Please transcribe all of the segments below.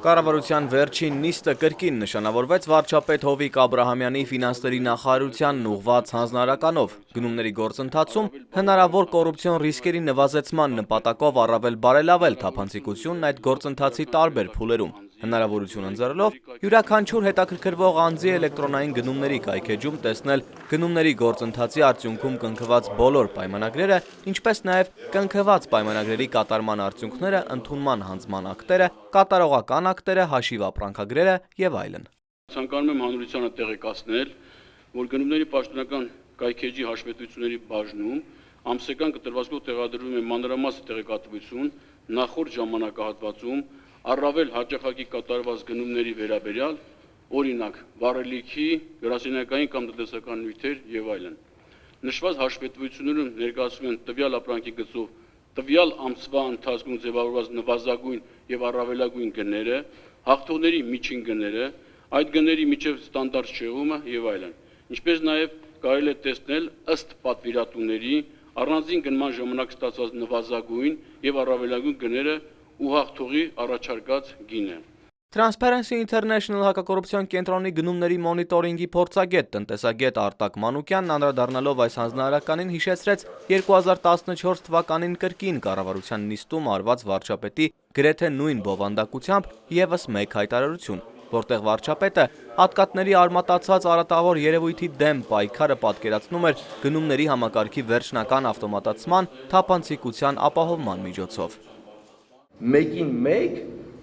Կառավարության վերջին նիստը կրկին նշանավորվեց վարչապետ Հովիկ Աբրահամյանի ֆինանսների նախարարությանն ուղղված հանձնարարականով։ Գնումների գործընթացում հնարավոր կոռուպցիոն ռիսկերի նվազեցման նպատակով առավել բարելավել թափանցիկությունն այդ գործընթացի տարբեր փուլերում։ Հնարավորություն ընձեռելով յուրաքանչյուր հետաքրքրվող անձի էլեկտրոնային գնումների կայքէջում տեսնել գնումների գործընթացի արդյունքում կնքված բոլոր պայմանագրերը, ինչպես նաև կնքված պայմանագրերի կատարման արդյունքները, ընդունման հանձնման ակտերը, կատարողական ակտերը, հաշիվ ապրանքագրերը եւ այլն։ Ցանկանում եմ հանրությանը տեղեկացնել, որ գնումների պաշտոնական կայքէջի հաշվետվությունների բաժնում ամսական կտրվածքով տեղադրվում է մանրամասն տեղեկատվություն նախորդ ժամանակահատվածում առավել հաճախակի կատարված գնումների վերաբերյալ, օրինակ, վառելիքի, գրասենյակային կամ տնտեսական նյութեր եւ այլն։ Նշված հաշվետվություններում ներկայացվում են տվյալ ապրանքի գծով տվյալ ամսվա ընթացքում ձևավորված նվազագույն եւ առավելագույն գները, հաղթողների միջին գները, այդ գների միջև ստանդարտ շեղումը եւ այլն։ Ինչպես նաեւ կարելի է տեսնել ըստ պատվիրատուների առանձին գնման ժամանակ ստացված նվազագույն եւ առավելագույն գները ու հաղթողի առաջարկած գինը։ Transparency International հակակոռուպցիոն կենտրոնի գնումների մոնիտորինգի փորձագետ տնտեսագետ Արտակ Մանուկյանն անդրադառնալով այս հանձնարարականին հիշեցրեց 2014 թվականին կրկին կառավարության նիստում արված վարչապետի գրեթե նույն բովանդակությամբ եւս մեկ հայտարարություն, որտեղ վարչապետը հատկատների արմատացած արատավոր երևույթի դեմ պայքարը պատկերացնում էր գնումների համակարգի վերջնական ավտոմատացման, թափանցիկության ապահովման միջոցով։ Մեկին մեկ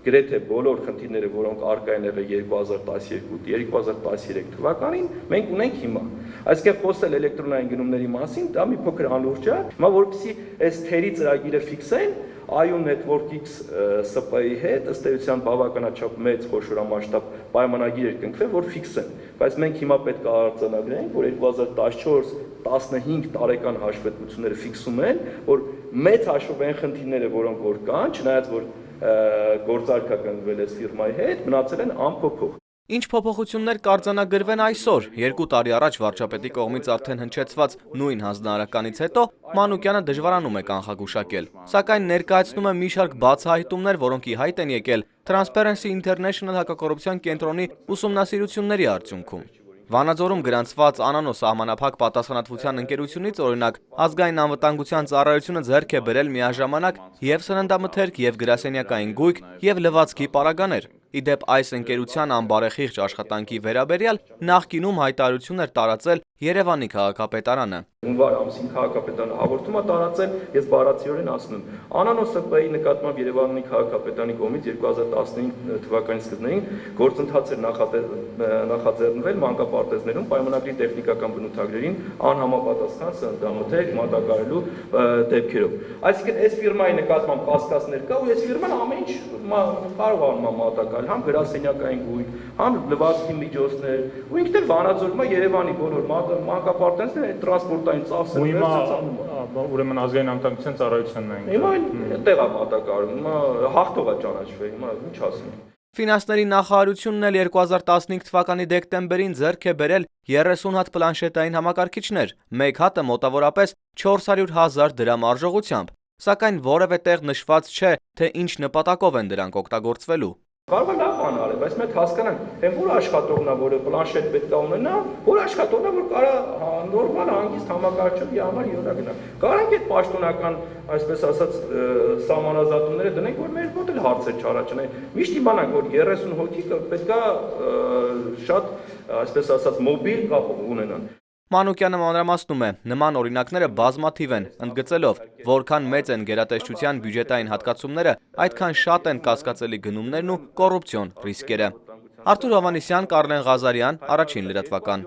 գրեթե բոլոր խնդիրները, որոնք առկա են եղել 2012-2013 թվականին, մենք ունենք հիմա։ Այսինքն խոսել էլեկտրոնային գնումների մասին, դա մի փոքր անուրջջ է, հիմա որպեսզի այս թերի ծրագիրը ֆիքսեն, IO Network-X ՍՊ-ի հետ ըստ էության բավականաչափ մեծ խոշորամասշտաբ պայմանագիր էր կնքվել, որ ֆիքսեն։ Բայց մենք հիմա պետք է արձանագրենք, որ 2014-15 տարեկան հաշվետվությունները ֆիքսում են, որ մեծ հաշվով այն խնդիրները, որոնք որ կան, չնայած որ գործարքա կնքվել է ֆիրմայի հետ, մնացել են անփոփոխ։ Ինչ փոփոխություններ կարձանագրվեն այսօր, 2 տարի առաջ վարչապետի կողմից արդեն հնչեցված նույն հանձնարարականից հետո Մանուկյանը դժվարանում է կանխագուշակել, սակայն ներկայացնում է մի շարք բացահայտումներ, որոնք ի հայտ են եկել Transparency International հակակոռուպցիոն կենտրոնի ուսումնասիրությունների արդյունքում։ Վանաձորում գրանցված անանո սահմանափակ պատասխանատվության ընկերությունից օրինակ ազգային անվտանգության ծառայությունը ձեռք է բերել միաժամանակ եւ սննդամթերք եւ գրասենյակային գույք եւ լվացքի պարագաներ։ Իդեպ այս ընկերության անբարեխիղճ աշխատանքի վերաբերյալ նախկինում հայտարարություն էր տարածել Երևանի քաղաքապետարանը։ Հունվար ամսին քաղաքապետարանը հաղորդում է տարածել, ես բառացիորեն ասում եմ, անանո ՍՊ-ի նկատմամբ Երևանի քաղաքապետարանի կողմից 2015 թվականի սկզբներին գործընթաց էր նախաձեռնվել մանկապարտեզներում պայմանագրի տեխնիկական բնութագրերին անհամապատասխան սննդամթերք մատակարարելու դեպքերով։ Այսինքն այս ֆիրմայի նկատմամբ կասկածներ կա ու այս ֆիրման ամեն ինչ կարող է մատակարարել, համ գրասենյակային գույք, համ լվացքի միջոցներ, ու ինքն էլ Վանաձորում Երևանի բոլոր մանկապարտեզները տրանսպորտային ծախսերը ուրեմն ազգային անվտանգության ծառայությունն է։ Հիմա այդտեղ է մատակարարում, հաղթող է ճանաչվել, հիմա ինչ ասեմ։ Ֆինանսների նախարարությունն էլ 2015 թվականի դեկտեմբերին ձեռք է բերել 30 հատ պլանշետային համակարգիչներ, մեկ հատը մոտավորապես 400,000 դրամ արժողությամբ, սակայն որևէ տեղ նշված չէ, թե ինչ նպատակով են դրանք օգտագործվելու։ Կարող է լավ բան արել, բայց մենք հասկանանք, այն որ աշխատողն է, որը պլանշետ պետք է ունենա, որ աշխատողն է, որ կարա նորմալ հանգիստ համակարգչով համար յորա գնա։ Կարանք այդ պաշտոնական, այսպես ասած, սահմանազատումները դնենք, որ մեր մոտ էլ հարցեր չառաջանան։ Միշտ իմանանք, որ 30 հոգի պետք է շատ, այսպես ասած, մոբիլ կապ ունենան։ Մանուկյանը մանրամասնում է, նման օրինակները բազմաթիվ են, ընդգծելով, որքան մեծ են գերատեսչության բյուջետային հատկացումները, այդքան շատ են կասկածելի գնումներն ու կոռուպցիոն ռիսկերը։ Արթուր Հովհաննիսյան, Կարլեն Ղազարյան, Առաջին լրատվական։